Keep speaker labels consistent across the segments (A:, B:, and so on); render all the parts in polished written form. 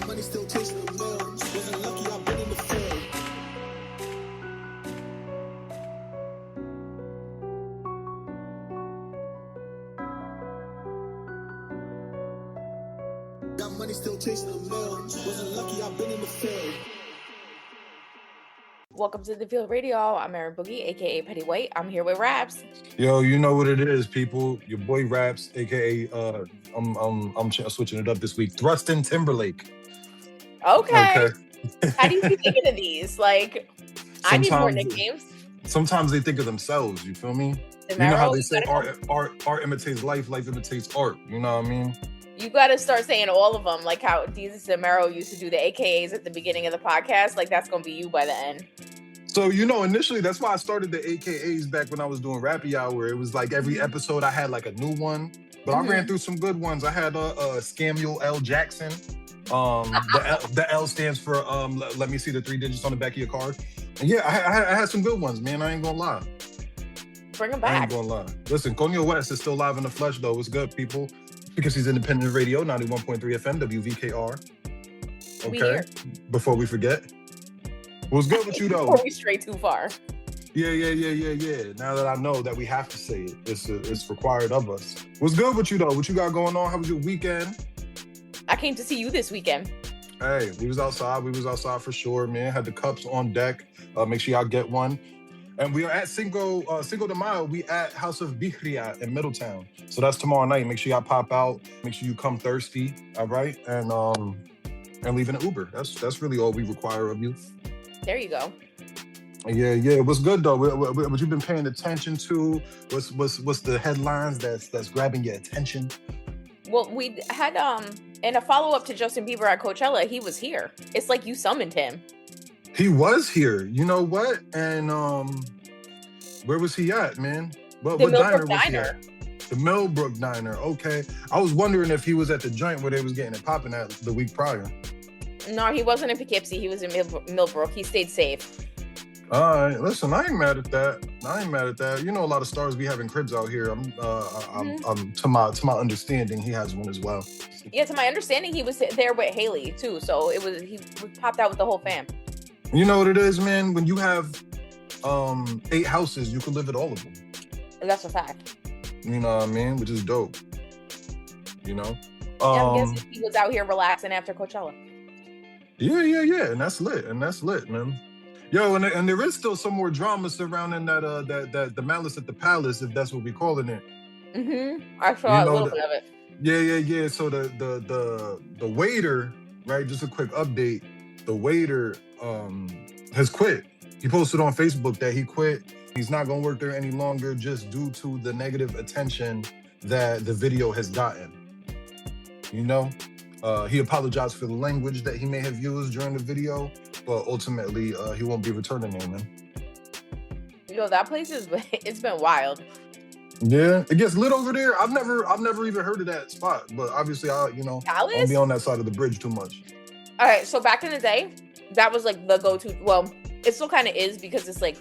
A: money still chasing the mill. Wasn't lucky, I've been in the field. Got money still chasing the mill. Wasn't lucky, I've been in the field.
B: Welcome to the Field Radio. I'm Aaron Boogie, aka Petty White. I'm here with Raps.
C: Yo, you know what it is, people. Your boy Raps, aka I'm switching it up this week. Thrustin Timberlake.
B: Okay. How do you be thinking of these? Like, I need more nicknames.
C: Sometimes they think of themselves. You feel me? You know how they say art imitates life, life imitates art. You know what I mean?
B: You got to start saying all of them, like how Jesus Zamero used to do the AKAs at the beginning of the podcast. Like, that's going to be you by the end.
C: So, you know, initially, that's why I started the AKAs back when I was doing Rappy Hour. It was like every episode I had like a new one. But I ran through some good ones. I had Samuel L. Jackson. The L stands for let me see the 3 digits on the back of your card. And yeah, I had some good ones, man. I ain't going to lie.
B: Bring them back.
C: I ain't going to lie. Listen, Kanye West is still live in the flesh, though. It's good, people. Because he's independent radio, 91.3 FM, WVKR. Okay. Before we forget. What's good with you, though?
B: Before we stray too far.
C: Yeah. Now that I know that we have to say it, it's required of us. What's good with you, though? What you got going on? How was your weekend?
B: I came to see you this weekend.
C: Hey, we was outside. We was outside for sure, man. Had the cups on deck. Make sure y'all get one. And we are at Cinco De Mayo. We at House of Birria in Middletown. So that's tomorrow night. Make sure y'all pop out. Make sure you come thirsty, all right? And leave in an Uber. That's really all we require of you.
B: There you go.
C: Yeah. What's good though? What you been paying attention to? What's the headlines that's grabbing your attention?
B: Well, we had in a follow-up to Justin Bieber at Coachella, he was here. It's like you summoned him.
C: He was here. You know what? And where was he at, man? What
B: Millbrook
C: diner was he at? The Millbrook Diner. Okay. I was wondering if he was at the joint where they was getting it popping at the week prior.
B: No, he wasn't in Poughkeepsie. He was in Millbrook. He stayed safe.
C: All right. Listen, I ain't mad at that. You know, a lot of stars be having cribs out here. I'm to my understanding, he has one as well.
B: Yeah, to my understanding, he was there with Haley too. So he popped out with the whole fam.
C: You know what it is, man? When you have 8 houses, you can live at all of them.
B: That's a fact.
C: You know what I mean? Which is dope. You know?
B: Yeah, I'm guessing he was out here relaxing after Coachella.
C: Yeah. And that's lit, man. Yo, and there is still some more drama surrounding that the Malice at the Palace, if that's what we're calling it.
B: I saw a little bit of it.
C: Yeah. So the waiter, right? Just a quick update. The waiter has quit. He posted on Facebook that he quit. He's not gonna work there any longer just due to the negative attention that the video has gotten. You know? He apologized for the language that he may have used during the video, but ultimately he won't be returning there, man.
B: Yo, that place it's been wild.
C: Yeah, it gets lit over there. I've never even heard of that spot, but obviously I won't be on that side of the bridge too much.
B: All right, so back in the day, that was like the go-to. Well, it still kind of is because it's like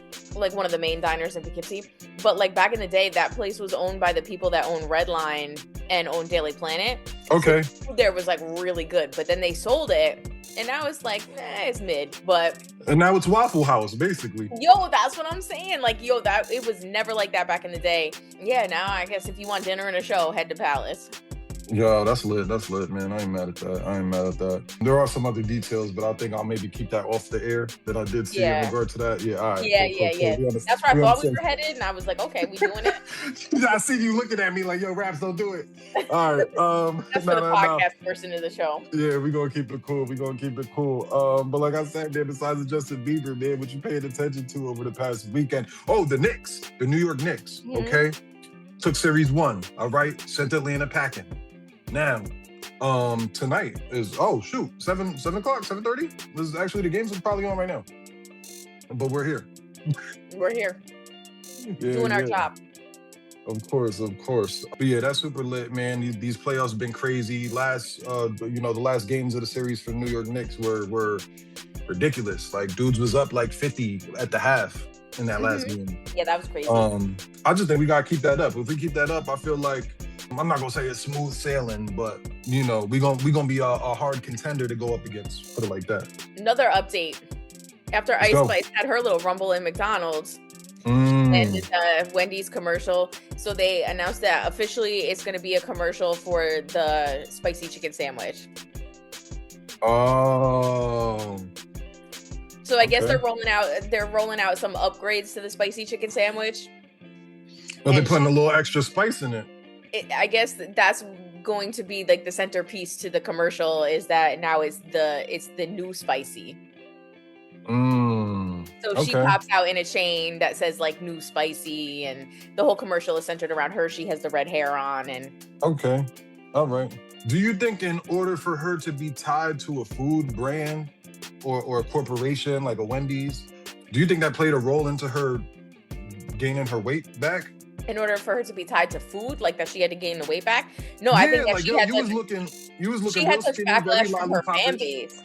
B: one of the main diners in Poughkeepsie. But like back in the day, that place was owned by the people that own Redline and own Daily Planet.
C: Okay.
B: So the food there was like really good, but then they sold it, and now it's like, it's mid. And
C: now it's Waffle House, basically.
B: Yo, that's what I'm saying. Like, that it was never like that back in the day. Yeah, now I guess if you want dinner and a show, head to Palace.
C: Yo, that's lit, man. I ain't mad at that. There are some other details, but I think I'll maybe keep that off the air that I did see in regard to that. Yeah, all right.
B: Yeah. That's where I thought we were headed, and I was like, okay, we doing it.
C: I see you looking at me like, yo, Raps, don't do it. All right.
B: That's for the podcast person of the show.
C: Yeah, we're going to keep it cool. But like I said, man, besides Justin Bieber, man, what you paying attention to over the past weekend? Oh, the Knicks, the New York Knicks, okay? Took Series 1, all right? Sent Atlanta packing. Now, tonight is 7 o'clock, 7:30. This is actually the games are probably on right now, but we're here.
B: We're here, doing our job.
C: Of course. But yeah, that's super lit, man. These playoffs have been crazy. The last games of the series for New York Knicks were ridiculous. Like dudes was up like 50 at the half in that last game.
B: Yeah, that was crazy.
C: I just think we gotta keep that up. If we keep that up, I feel like I'm not gonna say it's smooth sailing, but you know, we gonna be a hard contender to go up against. Put it like that.
B: Another update. After
C: Let's
B: Ice
C: go.
B: Spice had her little rumble in McDonald's and the Wendy's commercial, so they announced that officially it's going to be a commercial for the spicy chicken sandwich.
C: Oh.
B: So I guess
C: Okay.
B: they're rolling out some upgrades to the spicy chicken sandwich.
C: Well, they're
B: And
C: putting a little extra spice in it.
B: I guess that's going to be like the centerpiece to the commercial, is that now it's the new spicy. So she pops out in a chain that says like new spicy, and the whole commercial is centered around her. She has the red hair on, and
C: Okay. All right. Do you think in order for her to be tied to a food brand or a corporation like a Wendy's, do you think that played a role into her gaining her weight back?
B: in order for her to be tied to food, like that she had to gain the weight back? No, I think that
C: like
B: she
C: yo,
B: had
C: you was
B: she
C: looking
B: had
C: real
B: such
C: skinny, very
B: backlash from her fan
C: lollipop-ish.
B: base.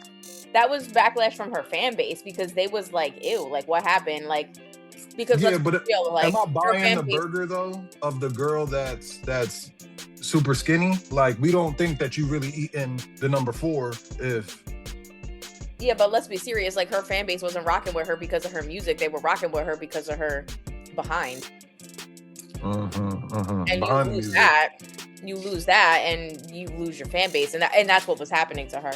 B: That was backlash from her fan base because they was like, ew, like what happened? Like, because
C: Yeah,
B: let's be
C: but
B: real, like
C: am I
B: her
C: buying
B: fan
C: the
B: base,
C: burger though of the girl that's super skinny? Like we don't think that you really eating the number 4 if
B: yeah, but let's be serious. Like her fan base wasn't rocking with her because of her music. They were rocking with her because of her behind. And
C: behind
B: you
C: the
B: lose
C: music.
B: that. You lose that, and you lose your fan base, and that's what was happening to her.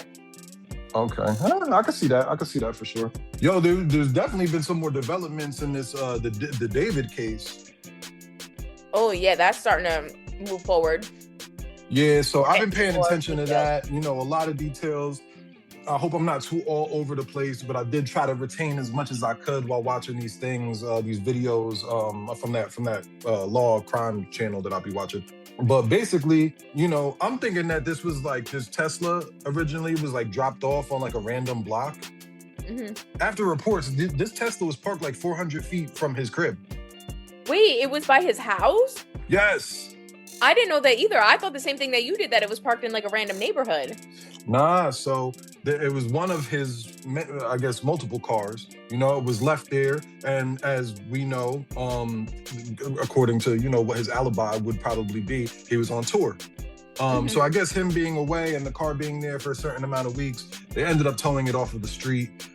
C: Okay, I can see that. I can see that for sure. Yo, there's definitely been some more developments in this the David case.
B: Oh yeah, that's starting to move forward.
C: Yeah, so I've been paying
B: More
C: attention to
B: details.
C: that. You know, a lot of details. I hope I'm not too all over the place, but I did try to retain as much as I could while watching these things, these videos from that law of crime channel that I'll be watching. But basically, you know, I'm thinking that this was like this Tesla originally was like dropped off on like a random block. After reports, this Tesla was parked like 400 feet from his crib.
B: Wait, it was by his house?
C: Yes.
B: I didn't know that either. I thought the same thing that you did, that it was parked in like a random neighborhood.
C: Nah, so it was one of his, I guess, multiple cars. You know, it was left there, and as we know, according to what his alibi would probably be, he was on tour. So I guess him being away and the car being there for a certain amount of weeks, they ended up towing it off of the street,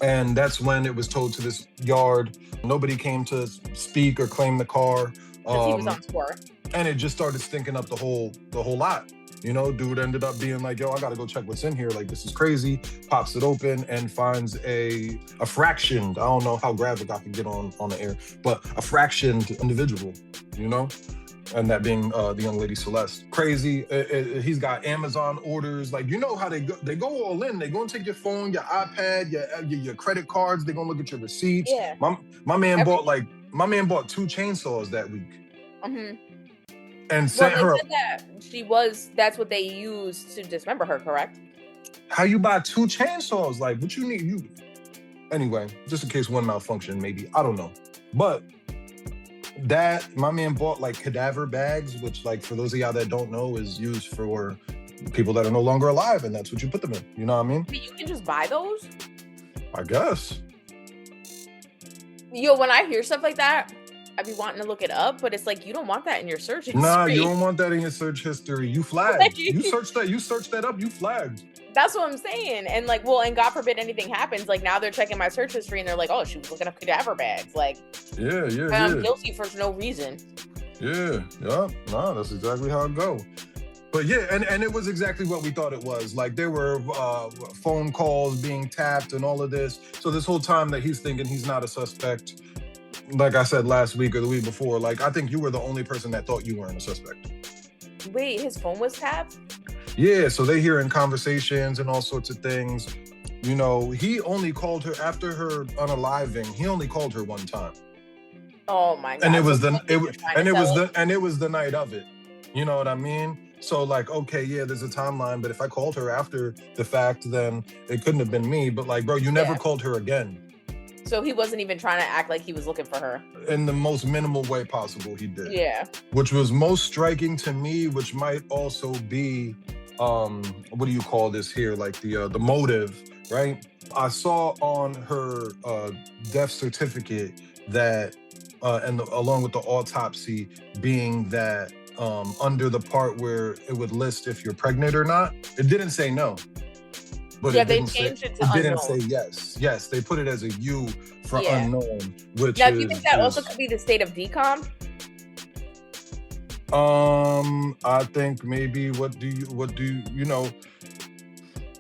C: and that's when it was towed to this yard. Nobody came to speak or claim the car.
B: Because he was on tour.
C: And it just started stinking up the whole lot. You know, dude ended up being like, yo, I gotta go check what's in here. Like, this is crazy. Pops it open and finds a fractioned, I don't know how graphic I can get on the air, but a fractioned individual, you know? And that being the young lady Celeste. Crazy. He's got Amazon orders. Like, you know how they go all in. They go and take your phone, your iPad, your credit cards. They're gonna look at your receipts.
B: Yeah.
C: My man bought 2 chainsaws that week. And
B: Well,
C: sent
B: they
C: her.
B: said that that's what they used to dismember her, correct?
C: How you buy 2 chainsaws? Like, what you need? Anyway, just in case one malfunction, maybe. I don't know. But that, my man bought like cadaver bags, which, like, for those of y'all that don't know, is used for people that are no longer alive, and that's what you put them in. You know what I mean?
B: But you can just buy those?
C: I guess.
B: Yo, when I hear stuff like that, I be wanting to look it up, but it's like, you don't want that in your search history.
C: Nah, you don't want that in your search history. You flagged. You search that up, you flagged.
B: That's what I'm saying. And like, well, and God forbid anything happens. Like, now they're checking my search history and they're like, oh, she was looking up cadaver bags. Like,
C: Yeah.
B: I'm guilty for no reason.
C: Yeah. Nah, that's exactly how it go. But yeah, and it was exactly what we thought it was. Like, there were phone calls being tapped and all of this. So this whole time that he's thinking he's not a suspect, like I said last week or the week before, like, I think you were the only person that thought you weren't a suspect.
B: Wait, his phone was tapped?
C: Yeah, so they hear in conversations and all sorts of things. You know, he only called her after her unaliving. He only called her one time.
B: Oh my God.
C: And it was
B: So
C: it was the night of it. You know what I mean? So like, okay, yeah, there's a timeline, but if I called her after the fact, then it couldn't have been me. But like, bro, you never called her again.
B: So he wasn't even trying to act like he was looking for her.
C: In the most minimal way possible, he did.
B: Yeah.
C: Which was most striking to me, which might also be, what do you call this here? Like the motive, right? I saw on her death certificate that, and along with the autopsy being that under the part where it would list if you're pregnant or not. It didn't say no. But
B: Yeah,
C: it
B: they
C: didn't say,
B: changed it to
C: it didn't say
B: unknown.
C: yes. Yes, they put it as a U for
B: Yeah.
C: unknown, which
B: Now,
C: is,
B: do you think that also could be the state of decom?
C: I think maybe what do you know?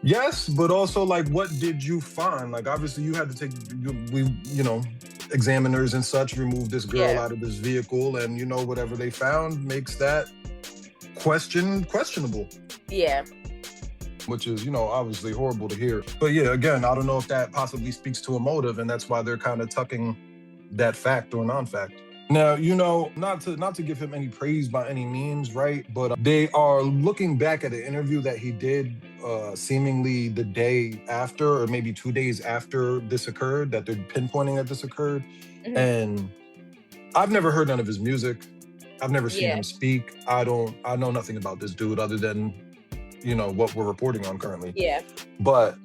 C: Yes, but also like, what did you find? Like, obviously, you had to take examiners and such remove this girl
B: Yeah.
C: out of this vehicle, and whatever they found makes that questionable.
B: Yeah.
C: Which is, obviously horrible to hear. But yeah, again, I don't know if that possibly speaks to a motive, and that's why they're kind of tucking that fact or non-fact. Now, not to give him any praise by any means, right? But they are looking back at an interview that he did seemingly the day after, or maybe 2 days after this occurred, that they're pinpointing that this occurred.
B: Mhm.
C: And I've never heard none of his music. I've never seen
B: Yeah.
C: him speak. I know nothing about this dude other than, what we're reporting on currently.
B: Yeah.
C: But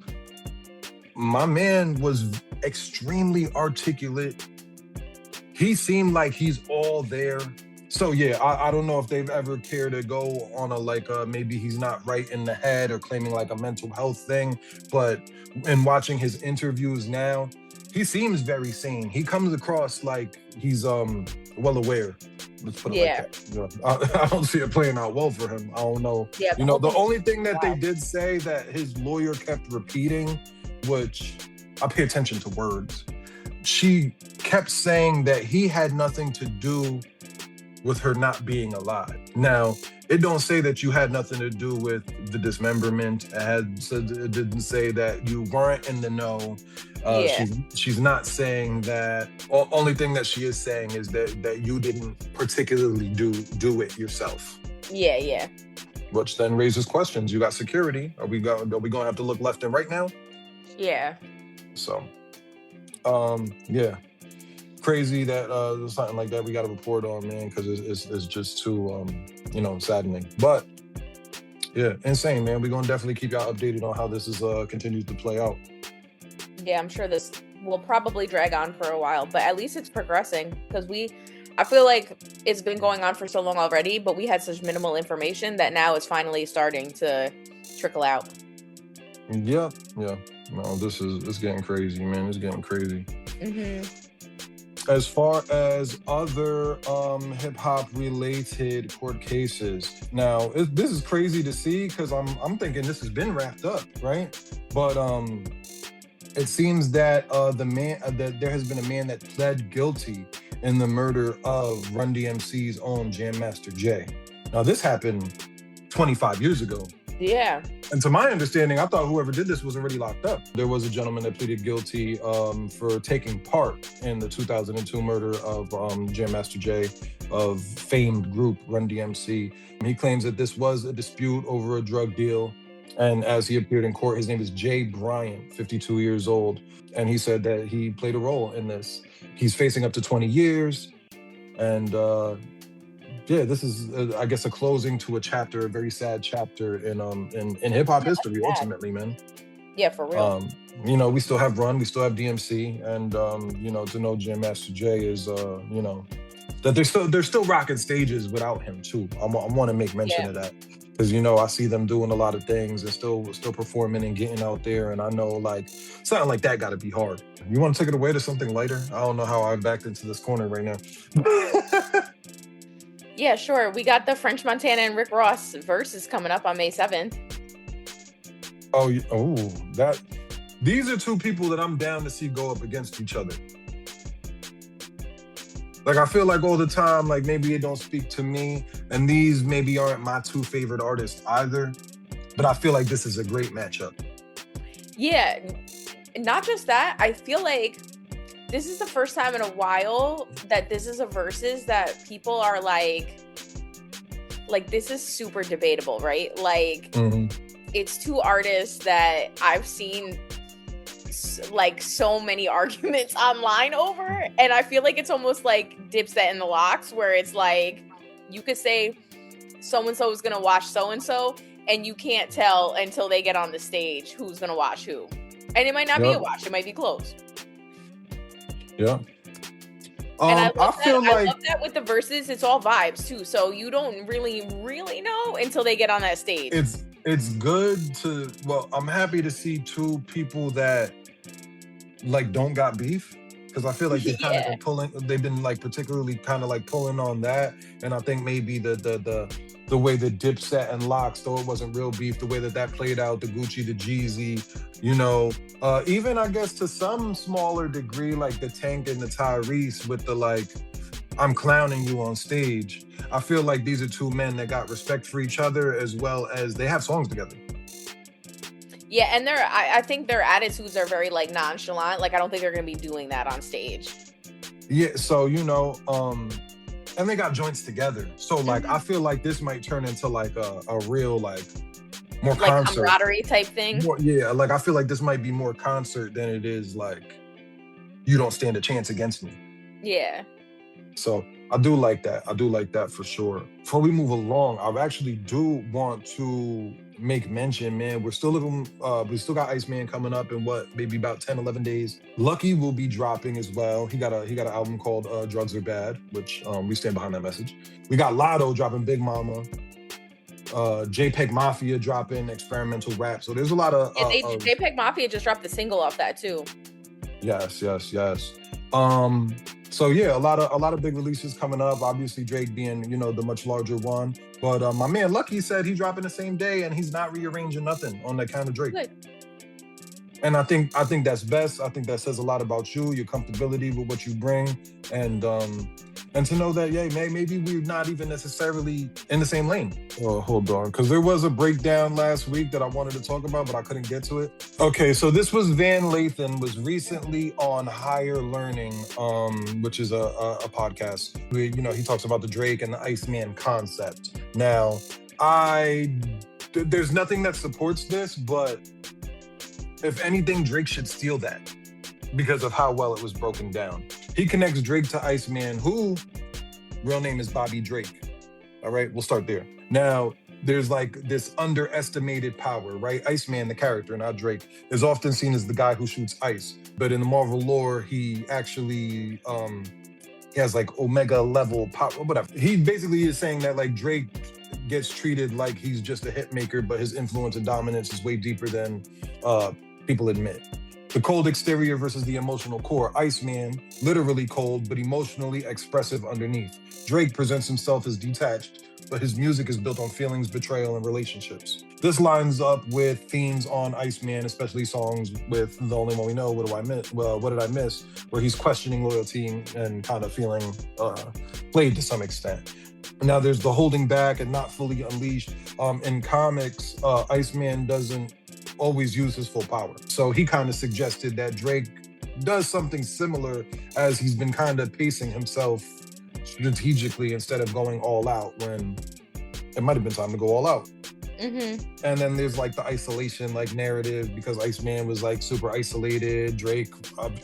C: my man was extremely articulate. He seemed like he's all there. So yeah, I don't know if they've ever cared to go on a maybe he's not right in the head or claiming like a mental health thing. But in watching his interviews now, he seems very sane. He comes across like he's well aware. Let's put it like that. I don't see it playing out well for him. I don't know.
B: Yeah.
C: The only thing that they did say that his lawyer kept repeating, which I pay attention to words. She kept saying that he had nothing to do with her not being alive. Now, it don't say that you had nothing to do with the dismemberment. It didn't say that you weren't in the know. She's not saying that. Only thing that she is saying is that you didn't particularly do it yourself.
B: Yeah, yeah.
C: Which then raises questions. You got security. Are we going to have to look left and right now?
B: Yeah.
C: So, yeah. Crazy that something like that we got to report on, man, because it's just too saddening. But yeah, insane, man. We're gonna definitely keep y'all updated on how this is continues to play out.
B: Yeah, I'm sure this will probably drag on for a while, but at least it's progressing because I feel like it's been going on for so long already, but we had such minimal information that now it's finally starting to trickle out.
C: Yeah. No, it's getting crazy, man. It's getting crazy.
B: Mm-hmm.
C: As far as other hip-hop related court cases, now this is crazy to see because I'm thinking this has been wrapped up, right? But it seems that that there has been a man that pled guilty in the murder of Run DMC's own Jam Master Jay. Now this happened 25 years ago.
B: Yeah.
C: And to my understanding, I thought whoever did this was already locked up. There was a gentleman that pleaded guilty for taking part in the 2002 murder of Jam Master Jay of famed group Run DMC. He claims that this was a dispute over a drug deal. And as he appeared in court, his name is Jay Bryant, 52 years old. And he said that he played a role in this. He's facing up to 20 years. And yeah, this is, I guess, a closing to a very sad chapter in hip hop history, ultimately, man.
B: Yeah, for real.
C: We still have Run, we still have DMC, and to know Jam Master Jay is, that they're still rocking stages without him too. I want to make mention of that because I see them doing a lot of things and still performing and getting out there, and I know like something like that got to be hard. You want to take it away to something lighter? I don't know how I backed into this corner right now.
B: Yeah, sure. We got the French Montana and Rick Ross VERZUZ coming up on May 7th.
C: These are two people that I'm down to see go up against each other. Like, I feel like all the time, like maybe it don't speak to me, and these maybe aren't my two favorite artists either, but I feel like this is a great matchup. Yeah.
B: Not just that, I feel like this is the first time in a while that this is a VERZUZ that people are like this is super debatable, right? Like, It's two artists that I've seen like so many arguments online over, and I feel like it's almost like Dipset in the Locks, where it's like you could say so-and-so is gonna watch so-and-so, and you can't tell until they get on the stage who's gonna watch who. And it might not be a watch, it might be close.
C: Yeah.
B: And I
C: I
B: love
C: feel
B: that. I
C: like
B: love that with the verses, it's all vibes too. So you don't really know until they get on that stage.
C: it's good to, well, I'm happy to see two people that like don't got beef, because I feel like they've kind of been pulling, they've been like particularly kind of like pulling on that. And I think maybe the way the Dipset and Locks, though it wasn't real beef, the way that played out, the Gucci, the Jeezy, you know, even I guess to some smaller degree, like the Tank and the Tyrese with the like, I'm clowning you on stage. I feel like these are two men that got respect for each other, as well as they have songs together.
B: Yeah, and I think their attitudes are very like nonchalant. Like I don't think they're gonna be doing that on stage.
C: Yeah, so you know, and they got joints together. So like I feel like this might turn into like a real like more
B: like
C: concert.
B: camaraderie type thing.
C: More, yeah, like I feel like this might be more concert than it is like you don't stand a chance against me.
B: Yeah.
C: So I do like that. I do like that for sure. Before we move along, I actually do want to make mention, man, we still got Iceman coming up in what, maybe about 10, 11 days. Lucky will be dropping as well. He got an album called Drugs Are Bad, which we stand behind that message. We got Lotto dropping Big Mama. JPEG Mafia dropping experimental rap. So there's a lot of
B: JPEG Mafia just dropped the single off that too.
C: Yes. So yeah, a lot of big releases coming up. Obviously Drake being, you know, the much larger one. But my man Lucky said he's dropping the same day and he's not rearranging nothing on that kind of Drake.
B: Good.
C: And I think that's best. I think that says a lot about you, your comfortability with what you bring, and to know that, yeah, maybe we're not even necessarily in the same lane. Oh, hold on, because there was a breakdown last week that I wanted to talk about, but I couldn't get to it. Okay, so this was Van Lathan, was recently on Higher Learning, which is a podcast where, you know, he talks about the Drake and the Iceman concept. Now, there's nothing that supports this, but if anything, Drake should steal that because of how well it was broken down. He connects Drake to Iceman, who real name is Bobby Drake. All right, we'll start there. Now, there's like this underestimated power, right? Iceman, the character, not Drake, is often seen as the guy who shoots ice. But in the Marvel lore, he actually he has like Omega level power, whatever. He basically is saying that like Drake gets treated like he's just a hit maker, but his influence and dominance is way deeper than people admit. The cold exterior versus the emotional core. Iceman, literally cold, but emotionally expressive underneath. Drake presents himself as detached, but his music is built on feelings, betrayal, and relationships. This lines up with themes on Iceman, especially songs with The Only One We Know, What Did I Miss? Where he's questioning loyalty and kind of feeling played to some extent. Now there's the holding back and not fully unleashed. In comics, Iceman doesn't always use his full power. So he kind of suggested that Drake does something similar, as he's been kind of pacing himself strategically instead of going all out when it might have been time to go all out. And then there's like the isolation like narrative, because Iceman was like super isolated. Drake,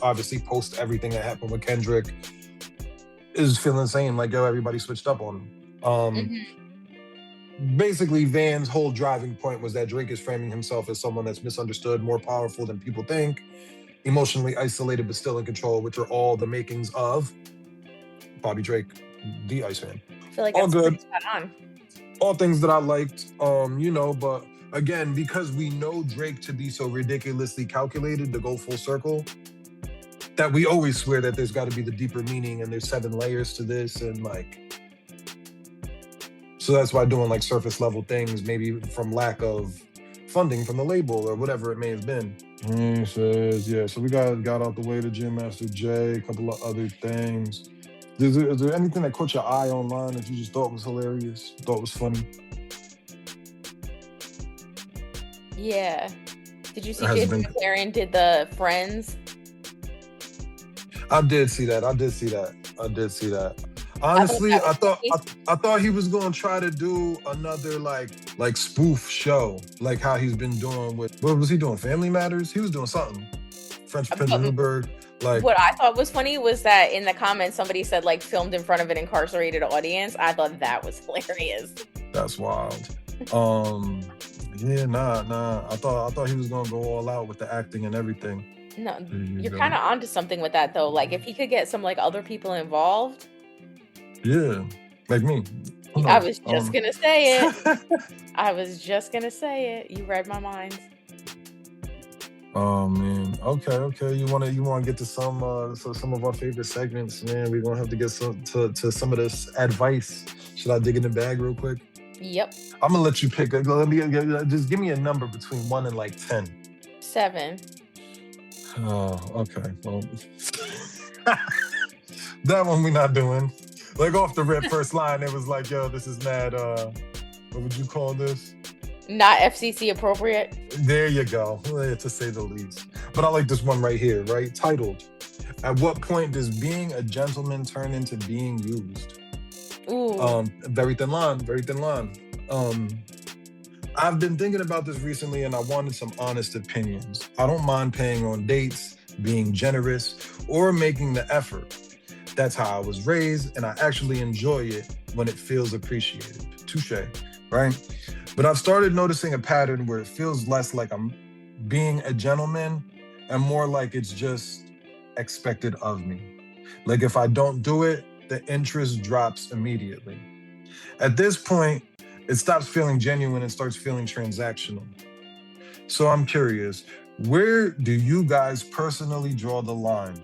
C: obviously post everything that happened with Kendrick, is feeling the same, like, yo, everybody switched up on him. Basically, Van's whole driving point was that Drake is framing himself as someone that's misunderstood, more powerful than people think, emotionally isolated but still in control, which are all the makings of Bobby Drake, the Iceman.
B: I feel like
C: all
B: that's
C: good.
B: spot on.
C: All things that I liked, you know, but again, because we know Drake to be so ridiculously calculated to go full circle, that we always swear that there's got to be the deeper meaning and there's 7 layers to this, and like, so that's why doing like surface level things, maybe from lack of funding from the label or whatever it may have been. He says, yeah, so we got out the way to Jam Master Jay, a couple of other things. Is there anything that caught your eye online that you just thought was hilarious, thought was funny?
B: Yeah. Did you see Jason McLaren did the Friends?
C: I did see that. Honestly, I thought he was gonna try to do another like spoof show, like how he's been doing with, what was he doing? Family Matters? He was doing something. French Prince of Newburgh. Like, what I
B: thought was funny was that in the comments somebody said like filmed in front of an incarcerated audience. I thought that was hilarious.
C: That's wild. Yeah, nah. I thought he was gonna go all out with the acting and everything.
B: No,
C: There you
B: you're
C: go.
B: kind of onto something with that though. Like if he could get some like other people involved.
C: Yeah, like me. Who
B: I
C: knows?
B: was just gonna say it. I was just gonna say it. You read my mind.
C: Oh man. Okay. You wanna get to some of our favorite segments, man. We're gonna have to get to some of this advice. Should I dig in the bag real quick?
B: Yep.
C: I'm gonna let you pick. Let me just give me a number between 1 and like 10.
B: 7.
C: Oh, okay. Well, that one we're not doing. Like off the rip, first line, it was like, yo, this is mad. What would you call this?
B: Not FCC appropriate.
C: There you go, to say the least. But I like this one right here, right? Titled, "At what point does being a gentleman turn into being used?"
B: Ooh.
C: Very thin line, very thin line. I've been thinking about this recently and I wanted some honest opinions. I don't mind paying on dates, being generous, or making the effort. That's how I was raised, and I actually enjoy it when it feels appreciated. Touche, right? But I've started noticing a pattern where it feels less like I'm being a gentleman and more like it's just expected of me. Like if I don't do it, the interest drops immediately. At this point, it stops feeling genuine and starts feeling transactional. So I'm curious, where do you guys personally draw the line?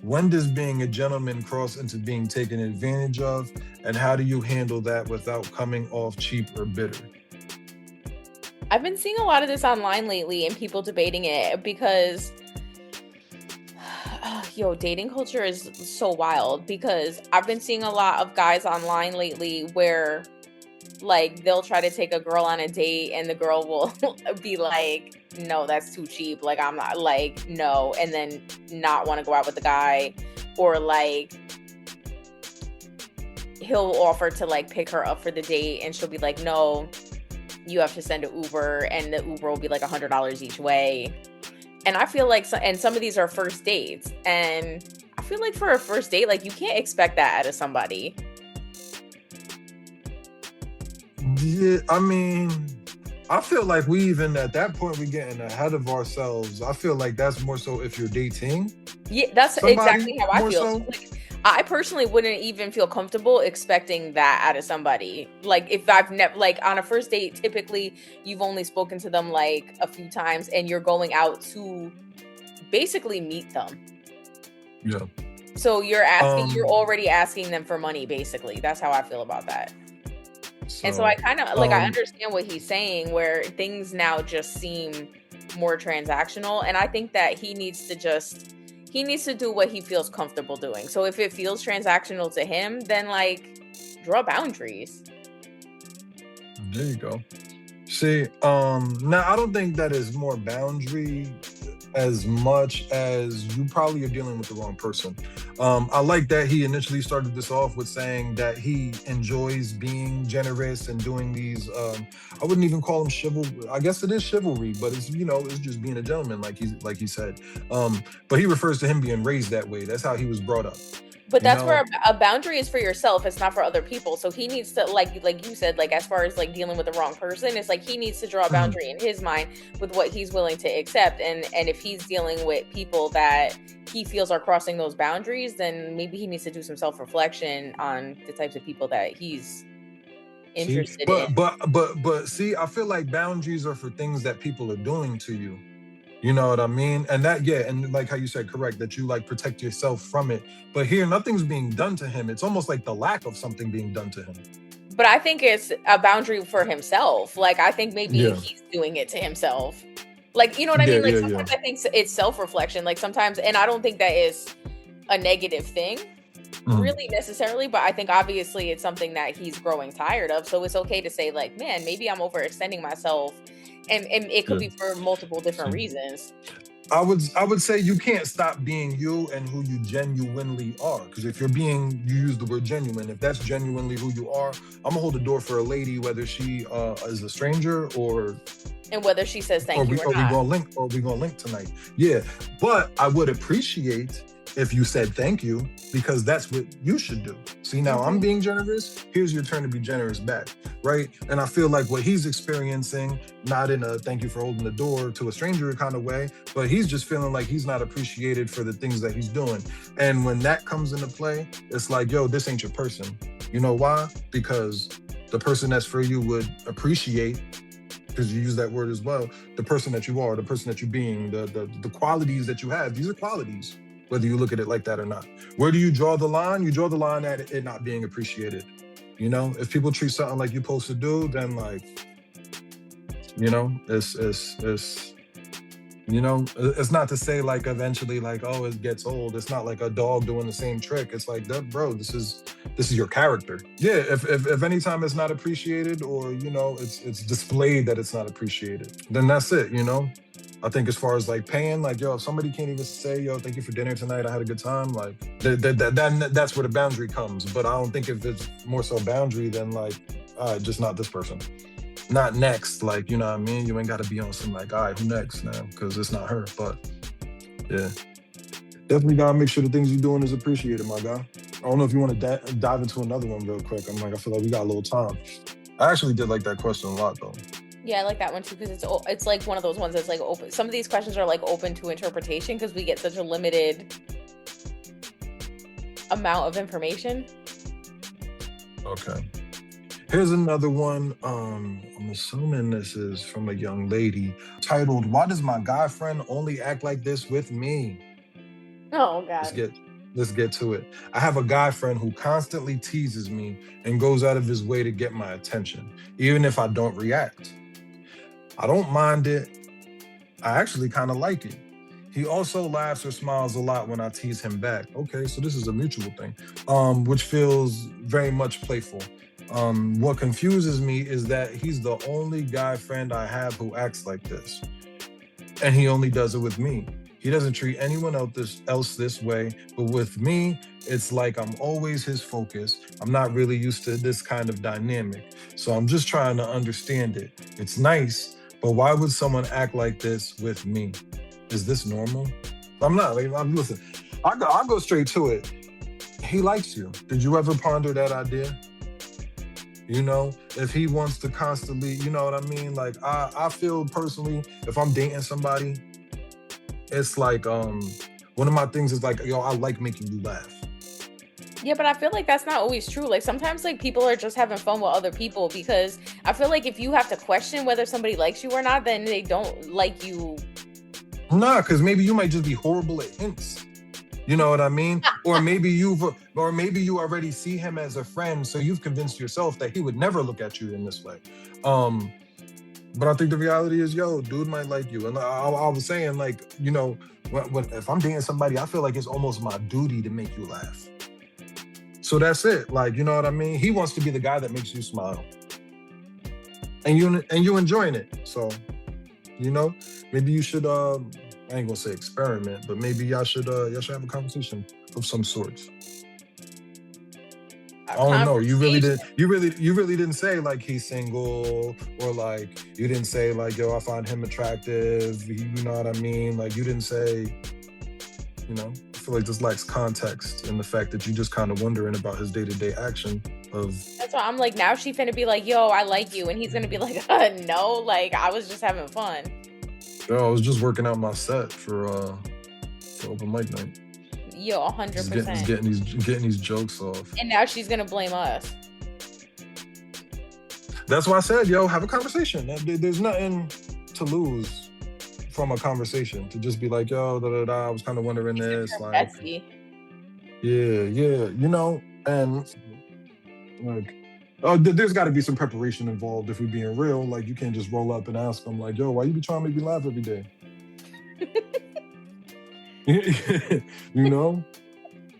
C: When does being a gentleman cross into being taken advantage of? And how do you handle that without coming off cheap or bitter?
B: I've been seeing a lot of this online lately and people debating it because dating culture is so wild, because I've been seeing a lot of guys online lately where like they'll try to take a girl on a date and the girl will be like, no, that's too cheap. Like, I'm not, like, no. And then not want to go out with the guy, or like he'll offer to like pick her up for the date and she'll be like, no, you have to send an Uber, and the Uber will be like $100 each way. And I feel like, and some of these are first dates, and I feel like for a first date, like you can't expect that out of somebody.
C: Yeah, I mean, I feel like we even at that point we're getting ahead of ourselves. I feel like that's more so if you're dating.
B: Yeah, that's exactly how I feel.
C: So?
B: Like, I personally wouldn't even feel comfortable expecting that out of somebody. Like if I've never, like on a first date, typically you've only spoken to them like a few times and you're going out to basically meet them.
C: Yeah.
B: So you're you're already asking them for money, basically. That's how I feel about that. And so I kind of like, I understand what he's saying, where things now just seem more transactional. And I think that he needs to do what he feels comfortable doing. So if it feels transactional to him, then like draw boundaries.
C: There you go. See, now I don't think that is more boundary as much as you probably are dealing with the wrong person. I like that he initially started this off with saying that he enjoys being generous and doing these, I wouldn't even call them chivalry. I guess it is chivalry, but it's, it's just being a gentleman, like he said. But he refers to him being raised that way. That's how he was brought up.
B: But that's where a boundary is for yourself. It's not for other people. So he needs to, like you said, like as far as like dealing with the wrong person, it's like he needs to draw a boundary in his mind with what he's willing to accept. And if he's dealing with people that he feels are crossing those boundaries, then maybe he needs to do some self-reflection on the types of people that he's interested in.
C: But see, I feel like boundaries are for things that people are doing to you. You know what I mean? And that, yeah, and like how you said, correct, that you like protect yourself from it. But here, nothing's being done to him. It's almost like the lack of something being done to him.
B: But I think it's a boundary for himself. Like, I think maybe he's doing it to himself. Like, you know what I mean? Like, sometimes I think it's self-reflection. Like, sometimes, and I don't think that is a negative thing, really necessarily. But I think obviously it's something that he's growing tired of. So it's okay to say, like, man, maybe I'm overextending myself. And it could be for multiple different reasons.
C: I would say you can't stop being you and who you genuinely are. Because if you use the word genuine, if that's genuinely who you are, I'm gonna hold the door for a lady, whether she is a stranger or, and whether she says thank you or not. Or we gonna link tonight. Yeah, but I would appreciate if you said thank you, because that's what you should do. See, now I'm being generous. Here's your turn to be generous back, right? And I feel like what he's experiencing, not in a thank you for holding the door to a stranger kind of way, but he's just feeling like he's not appreciated for the things that he's doing. And when that comes into play, it's like, yo, this ain't your person. You know why? Because the person that's for you would appreciate, because you use that word as well, the person that you are, the person that you're being, the qualities that you have. These are qualities, whether you look at it like that or not. Where do you draw the line? You draw the line at it not being appreciated. You know, if people treat something like you're supposed to do, then like, you know, it's you know, it's not to say like eventually like, oh, it gets old. It's not like a dog doing the same trick. It's like, bro, this is your character. Yeah, if any time it's not appreciated, or, you know, it's displayed that it's not appreciated, then that's it, you know? I think as far as like paying, like, yo, if somebody can't even say, yo, thank you for dinner tonight, I had a good time, like, that's where the boundary comes. But I don't think if it's more so boundary than like, all right, just not this person. Not next, like, you know what I mean? You ain't got to be on some like, all right, who next now? Because it's not her. But yeah, definitely got to make sure the things you're doing is appreciated, my guy. I don't know if you want to dive into another one real quick. I feel like we got a little time. I actually did like that question a lot, though.
B: Yeah, I like that one too, because it's like one of those ones that's like open. Some of these questions are like open to interpretation because we get such a limited amount of information.
C: Okay. Here's another one. I'm assuming this is from a young lady, titled, "Why does my guy friend only act like this with me?"
B: Oh, God.
C: Let's get to it. I have a guy friend who constantly teases me and goes out of his way to get my attention, even if I don't react. I don't mind it. I actually kind of like it. He also laughs or smiles a lot when I tease him back. Okay, so this is a mutual thing, which feels very much playful. What confuses me is that he's the only guy friend I have who acts like this. And he only does it with me. He doesn't treat anyone else this way, but with me, it's like I'm always his focus. I'm not really used to this kind of dynamic. So I'm just trying to understand it. It's nice, but why would someone act like this with me? Is this normal? I'm not. Listen, I'll go straight to it. He likes you. Did you ever ponder that idea? You know, if he wants to constantly, you know what I mean? Like, I feel personally, if I'm dating somebody, it's like, one of my things is like, yo, I like making you laugh.
B: Yeah, but I feel like that's not always true. Like, sometimes like people are just having fun with other people, because I feel like if you have to question whether somebody likes you or not, then they don't like you.
C: Nah, because maybe you might just be horrible at hints. You know what I mean? Or maybe you already see him as a friend, so you've convinced yourself that he would never look at you in this way. But I think the reality is, yo, dude might like you. And I was saying, like, you know, if I'm dating somebody, I feel like it's almost my duty to make you laugh. So that's it. Like, you know what I mean? He wants to be the guy that makes you smile. And you enjoying it. So, you know, maybe you should, I ain't gonna say experiment, but maybe y'all should have a conversation of some sorts. I don't know. You really didn't say like he's single, or like you didn't say like, yo, I find him attractive. You know what I mean? Like, you didn't say, you know, I feel like this lacks context in the fact that you just kind of wondering about his day-to-day action of.
B: That's why I'm like, now she finna be like, yo, I like you. And he's gonna be like, no, like, I was just having fun.
C: Yo, I was just working out my set for open mic night.
B: Yo, 100%.
C: Getting these jokes off.
B: And now she's gonna blame us.
C: That's why I said, yo, have a conversation. There's nothing to lose from a conversation. To just be like, yo, I was kind of wondering this. Like,
B: messy.
C: Yeah, you know, and like, there's got to be some preparation involved if we're being real. Like, you can't just roll up and ask them like, yo, why you be trying to make me laugh every day? You know?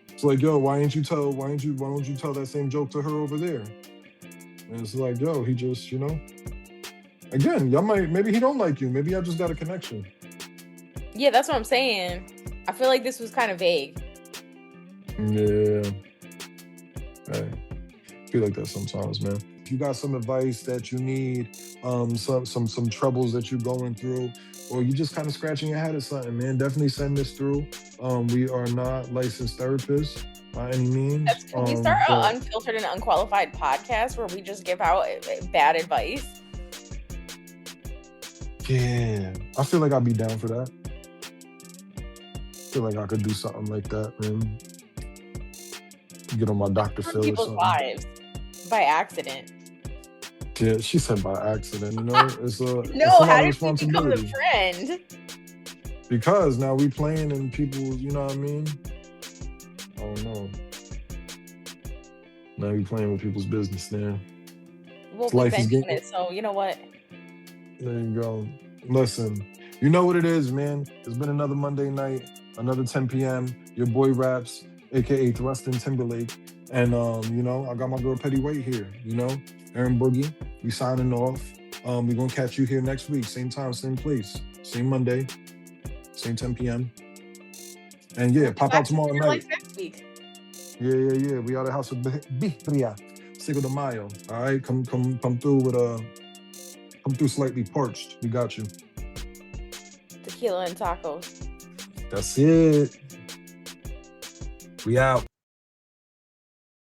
C: It's like, yo, why don't you tell that same joke to her over there? And it's like, yo, he just, you know, again, maybe he don't like you. Maybe y'all just got a connection.
B: Yeah, that's what I'm saying. I feel like this was kind of vague.
C: Yeah. Hey, I feel like that sometimes, man. If you got some advice that you need, some troubles that you're going through, or you just kind of scratching your head or something, man, definitely send this through. We are not licensed therapists by any means.
B: Can we start an unfiltered and unqualified podcast where we just give out bad advice?
C: Yeah, I feel like I'd be down for that. I feel like I could do something like that, man. Get on my Dr. Phil or
B: People's
C: something.
B: lives by accident.
C: Yeah, she said by accident. You know, it's a
B: No,
C: it's a
B: how
C: lot of
B: did we become the
C: responsibility.
B: friend?
C: Because now we playing and people, you know what I mean? Oh no. Now we playing with people's business now.
B: Well,
C: Life
B: we've
C: is
B: been doing
C: getting-
B: it, so you know what?
C: There you go. Listen, you know what it is, man. It's been another Monday night, another 10 p.m. Your boy Raps, aka Thrustin Timberlake. And you know, I got my girl Petty White here, you know, Aaron Boogie. We signing off. We're gonna catch you here next week, same time, same place, same Monday, same 10 p.m. And yeah, pop out tomorrow night.
B: Like next week.
C: Yeah. We out of the house with Birria, Cinco De Mayo. All right, come through with come through slightly parched. We got you.
B: Tequila and tacos.
C: That's it. We out.